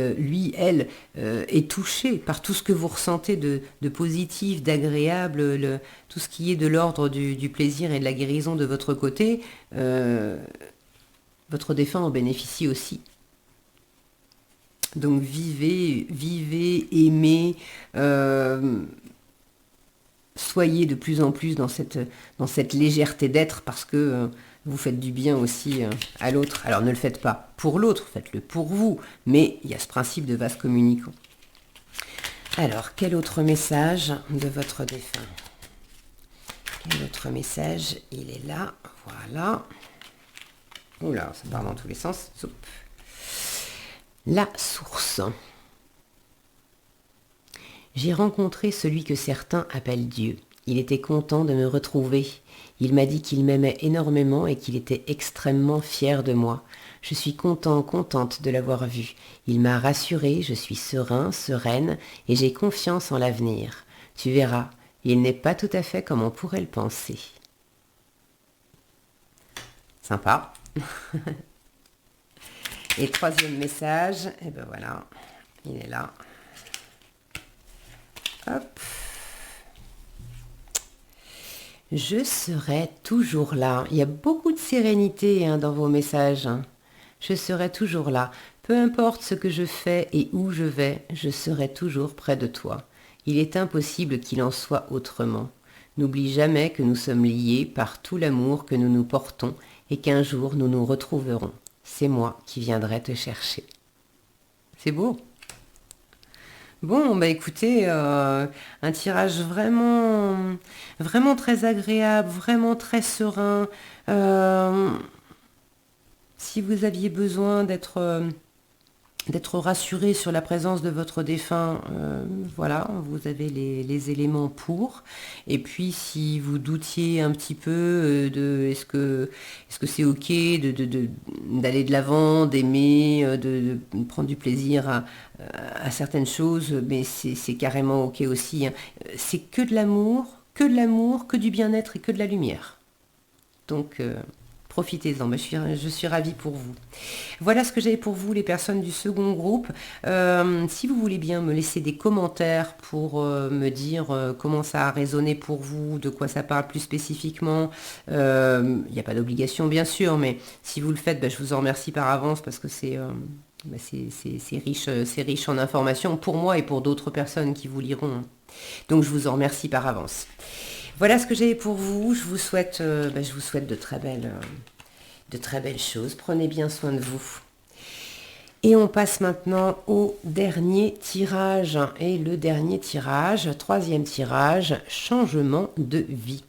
elle, est touché par tout ce que vous ressentez de positif, d'agréable, tout ce qui est de l'ordre du plaisir et de la guérison de votre côté, votre défunt en bénéficie aussi. Donc vivez, aimez, soyez de plus en plus dans cette légèreté d'être parce que vous faites du bien aussi à l'autre. Alors ne le faites pas pour l'autre, faites-le pour vous. Mais il y a ce principe de vase communicant. Alors, quel autre message de votre défunt? Quel autre message? Il est là. Voilà. Oula, ça part dans tous les sens. Soup. La source. J'ai rencontré celui que certains appellent Dieu. Il était content de me retrouver. Il m'a dit qu'il m'aimait énormément et qu'il était extrêmement fier de moi. Je suis contente de l'avoir vu. Il m'a rassurée, je suis serein, sereine et j'ai confiance en l'avenir. Tu verras, il n'est pas tout à fait comme on pourrait le penser. Sympa. Et troisième message, et ben voilà, il est là. Hop. Je serai toujours là. Il y a beaucoup de sérénité dans vos messages. Je serai toujours là. Peu importe ce que je fais et où je vais, je serai toujours près de toi. Il est impossible qu'il en soit autrement. N'oublie jamais que nous sommes liés par tout l'amour que nous nous portons et qu'un jour nous nous retrouverons. C'est moi qui viendrai te chercher. C'est beau. Bon, bah écoutez, un tirage vraiment très agréable, vraiment très serein. Si vous aviez besoin d'être rassuré sur la présence de votre défunt, voilà, vous avez les éléments pour. Et puis si vous doutiez un petit peu de est-ce que c'est ok d'aller de l'avant, d'aimer, de prendre du plaisir à certaines choses, mais c'est carrément ok aussi. C'est que de l'amour, que du bien-être et que de la lumière. Donc profitez-en, je suis ravie pour vous. Voilà ce que j'avais pour vous, les personnes du second groupe. Si vous voulez bien me laisser des commentaires pour me dire comment ça a résonné pour vous, de quoi ça parle plus spécifiquement. Il n'y a pas d'obligation bien sûr, mais si vous le faites, je vous en remercie par avance parce que c'est riche en informations pour moi et pour d'autres personnes qui vous liront. Donc je vous en remercie par avance. Voilà ce que j'avais pour vous. Je vous souhaite de très belles choses. Prenez bien soin de vous. Et on passe maintenant au dernier tirage. Et le dernier tirage, troisième tirage, changement de vie.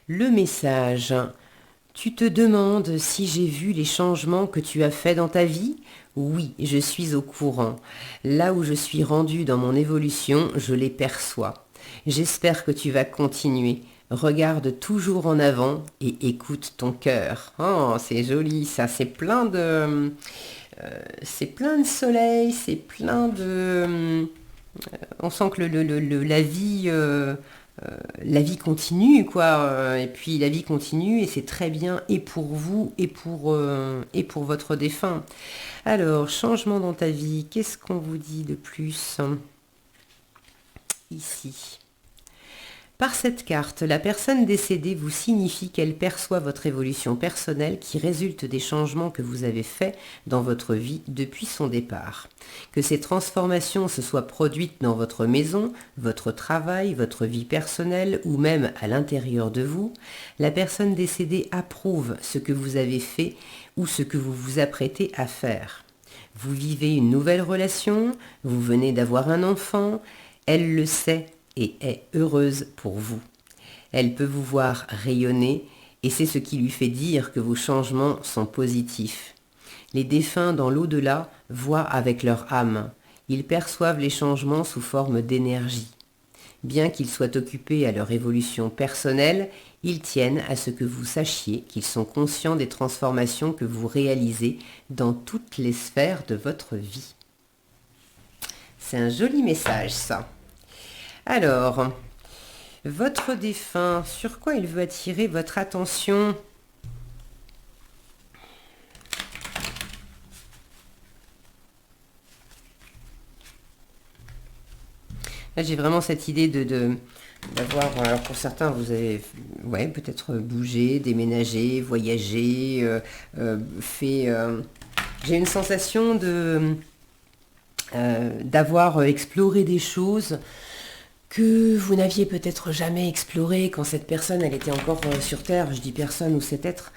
Le message. Tu te demandes si j'ai vu les changements que tu as faits dans ta vie? Oui, je suis au courant. Là où je suis rendue dans mon évolution, je les perçois. J'espère que tu vas continuer. Regarde toujours en avant et écoute ton cœur. Oh, c'est joli ça, c'est plein de soleil, c'est plein de... on sent que la vie continue, quoi. Et puis la vie continue et c'est très bien et pour vous et pour votre défunt. Alors, changement dans ta vie, qu'est-ce qu'on vous dit de plus ici? Par cette carte, la personne décédée vous signifie qu'elle perçoit votre évolution personnelle qui résulte des changements que vous avez faits dans votre vie depuis son départ. Que ces transformations se soient produites dans votre maison, votre travail, votre vie personnelle ou même à l'intérieur de vous, la personne décédée approuve ce que vous avez fait ou ce que vous vous apprêtez à faire. Vous vivez une nouvelle relation, vous venez d'avoir un enfant, elle le sait et est heureuse pour vous. Elle peut vous voir rayonner et c'est ce qui lui fait dire que vos changements sont positifs. Les défunts dans l'au-delà voient avec leur âme. Ils perçoivent les changements sous forme d'énergie. Bien qu'ils soient occupés à leur évolution personnelle, ils tiennent à ce que vous sachiez qu'ils sont conscients des transformations que vous réalisez dans toutes les sphères de votre vie. C'est un joli message, ça. Alors, votre défunt, sur quoi il veut attirer votre attention? Là, j'ai vraiment cette idée d'avoir, alors pour certains, vous avez peut-être bougé, déménagé, voyagé, fait... j'ai une sensation d'avoir exploré des choses que vous n'aviez peut-être jamais exploré quand cette personne, elle était encore sur Terre. Je dis personne ou cet être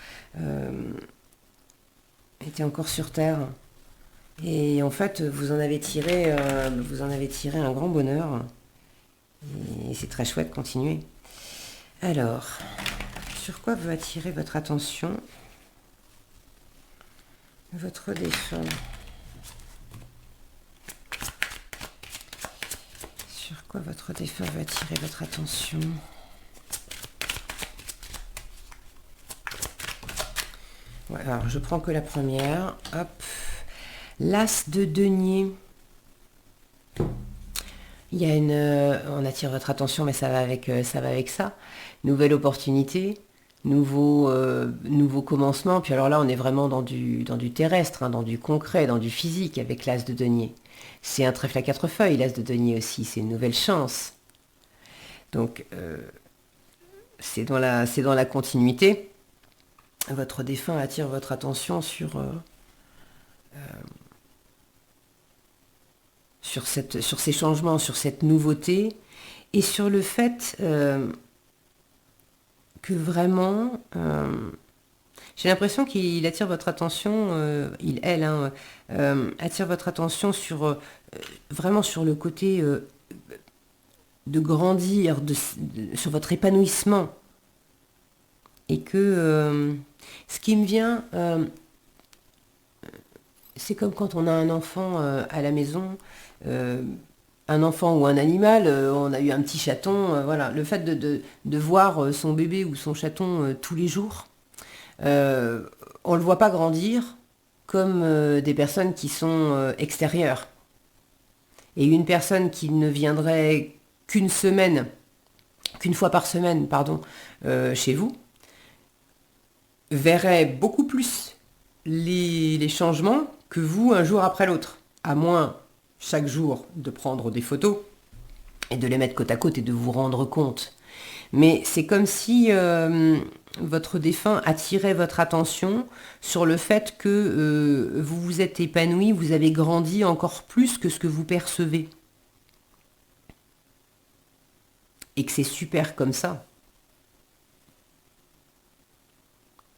était encore sur Terre. Et en fait, vous en avez tiré un grand bonheur. Et c'est très chouette, continuez. Alors, sur quoi veut attirer votre attention votre défunt? Sur quoi votre défunt veut attirer votre attention? Ouais, alors je prends que la première. Hop. L'as de denier. Il y a on attire votre attention, mais ça va avec ça. Nouvelle opportunité, nouveau commencement. Puis alors là, on est vraiment dans du terrestre, hein, dans du concret, dans du physique avec l'as de denier. C'est un trèfle à 4 feuilles, l'as de denier aussi. C'est une nouvelle chance. Donc, c'est dans la continuité. Votre défunt attire votre attention sur ces changements, sur cette nouveauté et sur le fait que vraiment, j'ai l'impression qu'il attire votre attention, elle, attire votre attention sur vraiment sur le côté de grandir, sur votre épanouissement. Et que ce qui me vient, c'est comme quand on a un enfant à la maison, un enfant ou un animal, on a eu un petit chaton, voilà, le fait de voir son bébé ou son chaton tous les jours, on ne le voit pas grandir comme des personnes qui sont extérieures. Et une personne qui ne viendrait qu'une fois par semaine, chez vous, verrait beaucoup plus les changements que vous un jour après l'autre, à moins chaque jour de prendre des photos et de les mettre côte à côte et de vous rendre compte. Mais c'est comme si votre défunt attirait votre attention sur le fait que vous vous êtes épanoui, vous avez grandi encore plus que ce que vous percevez. Et que c'est super comme ça.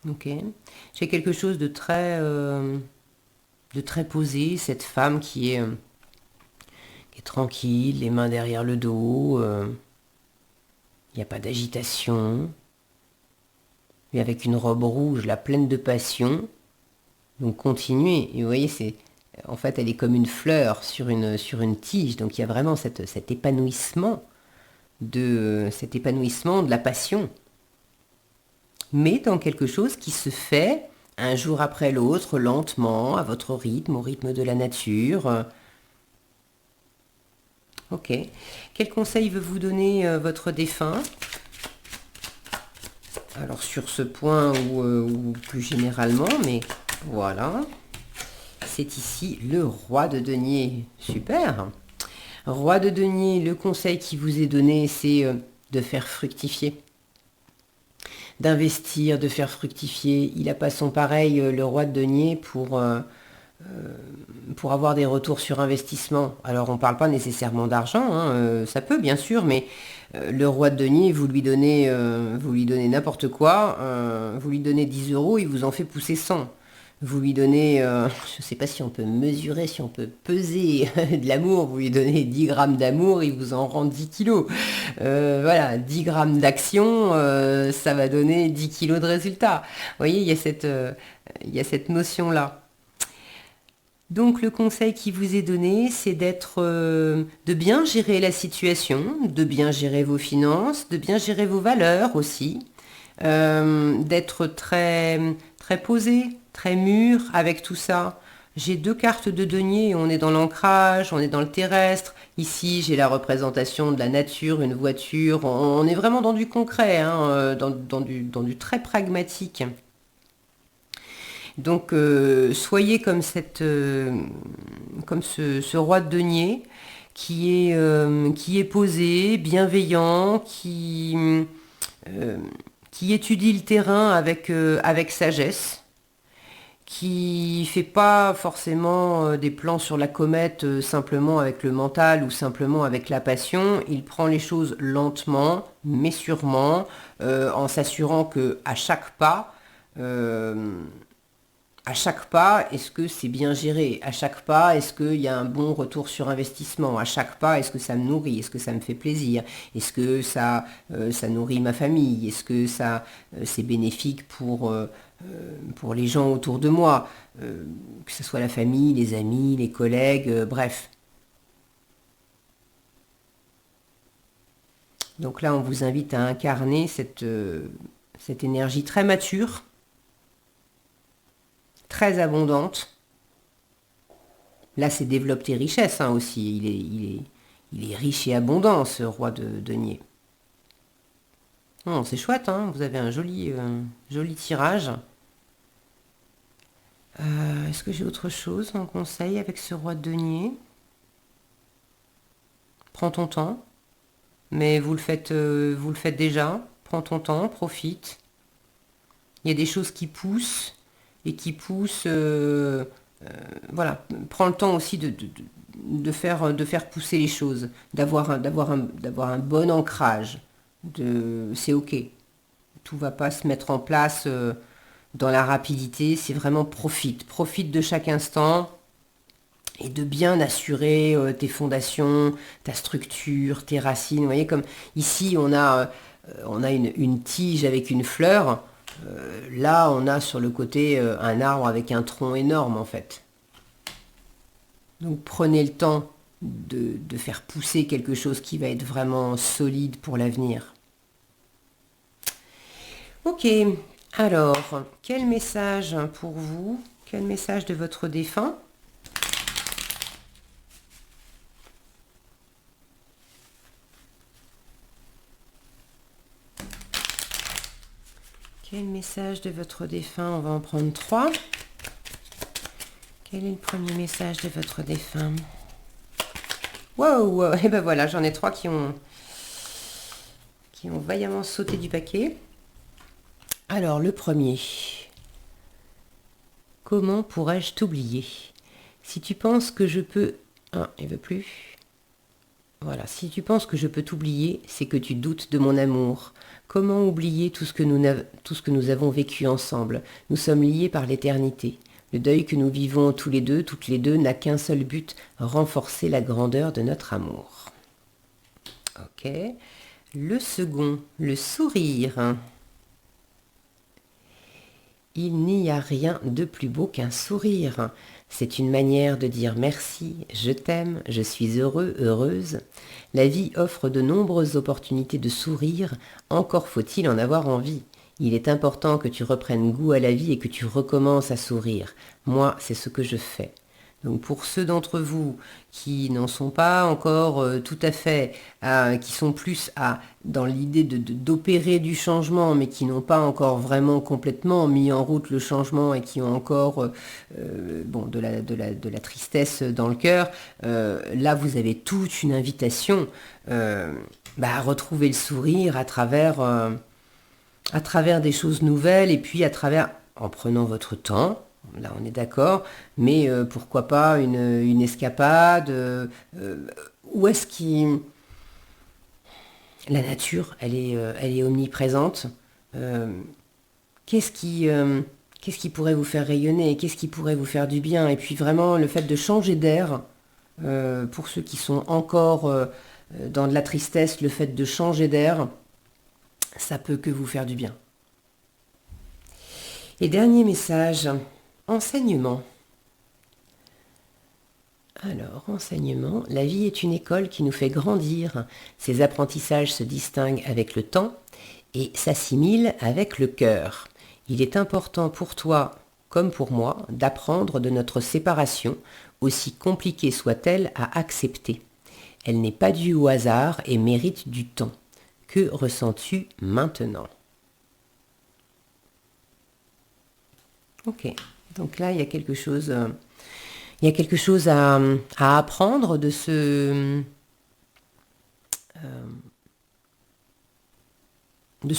Ok. J'ai quelque chose de très posé, cette femme qui est tranquille, les mains derrière le dos, il n'y a pas d'agitation, et avec une robe rouge, là, pleine de passion. Donc continuez. Et vous voyez, en fait, elle est comme une fleur sur une tige. Donc il y a vraiment cet épanouissement de la passion. Mais dans quelque chose qui se fait un jour après l'autre, lentement, à votre rythme, au rythme de la nature. Ok. Quel conseil veut vous donner votre défunt? Alors sur ce point ou plus généralement, mais voilà. C'est ici le roi de denier. Super. Roi de denier, le conseil qui vous est donné, c'est de faire fructifier, d'investir, de faire fructifier. Il n'a pas son pareil, le roi de denier, pour avoir des retours sur investissement. Alors on ne parle pas nécessairement d'argent, hein, ça peut bien sûr, mais le roi de denier, vous lui donnez n'importe quoi, vous lui donnez 10 euros, il vous en fait pousser 100. Vous lui donnez, je ne sais pas si on peut mesurer, si on peut peser de l'amour, vous lui donnez 10 grammes d'amour, il vous en rend 10 kilos. Voilà, 10 grammes d'action, ça va donner 10 kilos de résultat. Vous voyez, il y a cette notion-là. Donc le conseil qui vous est donné, c'est de bien gérer la situation, de bien gérer vos finances, de bien gérer vos valeurs aussi, d'être très, très posé, très mûr avec tout ça. J'ai 2 cartes de denier, on est dans l'ancrage, on est dans le terrestre. Ici, j'ai la représentation de la nature, une voiture. On est vraiment dans du concret, hein, dans du très pragmatique. Donc soyez comme ce roi de denier qui est posé, bienveillant, qui étudie le terrain avec sagesse, qui fait pas forcément des plans sur la comète simplement avec le mental ou simplement avec la passion. Il prend les choses lentement, mais sûrement, en s'assurant que à chaque pas, est-ce que c'est bien géré? À chaque pas, est-ce qu'il y a un bon retour sur investissement? À chaque pas, est-ce que ça me nourrit? Est-ce que ça me fait plaisir? Est-ce que ça nourrit ma famille? Est-ce que c'est bénéfique pour les gens autour de moi? Que ce soit la famille, les amis, les collègues, bref. Donc là, on vous invite à incarner cette énergie très mature, très abondante. Là, c'est développe tes richesses hein, aussi. Il est riche et abondant, ce roi de denier. Oh, c'est chouette, hein, vous avez un joli tirage. Est-ce que j'ai autre chose en conseil avec ce roi de denier? Prends ton temps, mais vous le faites déjà. Prends ton temps, profite. Il y a des choses qui poussent et qui poussent. Voilà, prends le temps aussi de faire pousser les choses, d'avoir un bon ancrage. C'est ok. Tout va pas se mettre en place dans la rapidité. C'est vraiment profite de chaque instant et de bien assurer tes fondations, ta structure, tes racines. Vous voyez comme ici on a une tige avec une fleur. Là, on a sur le côté un arbre avec un tronc énorme en fait. Donc prenez le temps de faire pousser quelque chose qui va être vraiment solide pour l'avenir. Ok, alors, quel message pour vous? Quel message de votre défunt? Quel message de votre défunt? On va en prendre 3. Quel est le premier message de votre défunt? Wow! Et ben voilà, j'en ai 3 qui ont vaillamment sauté du paquet. Alors, le premier. Comment pourrais-je t'oublier? Si tu penses que je peux... Ah, il veut plus. Voilà, si tu penses que je peux t'oublier, c'est que tu doutes de mon amour. Comment oublier tout ce que nous avons vécu ensemble? Nous sommes liés par l'éternité. Le deuil que nous vivons toutes les deux, n'a qu'un seul but, renforcer la grandeur de notre amour. Ok. Le second, le sourire. Il n'y a rien de plus beau qu'un sourire. C'est une manière de dire merci, je t'aime, je suis heureux, heureuse. La vie offre de nombreuses opportunités de sourire, encore faut-il en avoir envie. Il est important que tu reprennes goût à la vie et que tu recommences à sourire. Moi, c'est ce que je fais. Donc pour ceux d'entre vous qui n'en sont pas encore tout à fait, qui sont plus dans l'idée d'opérer du changement, mais qui n'ont pas encore vraiment complètement mis en route le changement et qui ont encore bon, de la tristesse dans le cœur, là vous avez toute une invitation à retrouver le sourire à travers des choses nouvelles et puis en prenant votre temps. Là, on est d'accord, mais pourquoi pas une escapade où est-ce qu'il... La nature, elle est omniprésente. Qu'est-ce qui pourrait vous faire rayonner? Qu'est-ce qui pourrait vous faire du bien? Et puis vraiment, le fait de changer d'air, pour ceux qui sont encore dans de la tristesse, le fait de changer d'air, ça peut que vous faire du bien. Et dernier message... Enseignement. Alors, enseignement. La vie est une école qui nous fait grandir. Ces apprentissages se distinguent avec le temps et s'assimilent avec le cœur. Il est important pour toi, comme pour moi, d'apprendre de notre séparation, aussi compliquée soit-elle à accepter. Elle n'est pas due au hasard et mérite du temps. Que ressens-tu maintenant? Ok. Donc là, il y a quelque chose à apprendre de ce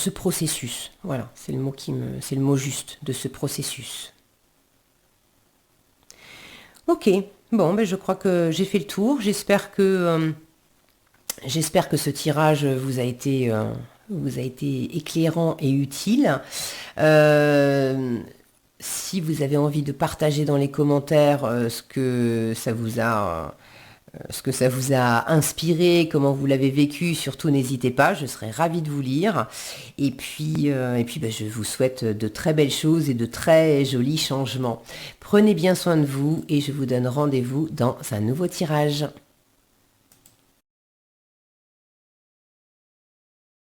processus. Voilà, c'est le mot juste, de ce processus. Ok, bon, je crois que j'ai fait le tour. J'espère que ce tirage vous a été éclairant et utile. Si vous avez envie de partager dans les commentaires ce que ça vous a inspiré, comment vous l'avez vécu, surtout n'hésitez pas, je serai ravie de vous lire. Et puis je vous souhaite de très belles choses et de très jolis changements. Prenez bien soin de vous et je vous donne rendez-vous dans un nouveau tirage.